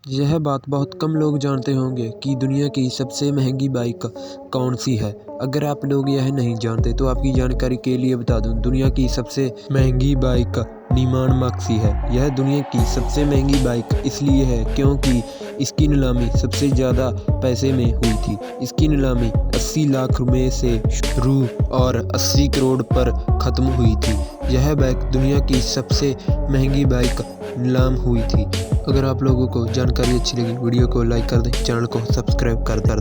यह बात बहुत कम लोग जानते होंगे कि दुनिया की सबसे महंगी बाइक कौन सी है। अगर आप लोग यह नहीं जानते तो आपकी जानकारी के लिए बता दूं, दुनिया की सबसे महंगी बाइक निमान मैक्सी है। यह दुनिया की सबसे महंगी बाइक इसलिए है क्योंकि इसकी नीलामी सबसे ज़्यादा पैसे में हुई थी। इसकी नीलामी 80 लाख रुपए से शुरू और 80 करोड़ पर ख़त्म हुई थी। यह बाइक दुनिया की सबसे महंगी बाइक नीलाम हुई थी। अगर आप लोगों को जानकारी अच्छी लगी, वीडियो को लाइक कर दें, चैनल को सब्सक्राइब कर दें।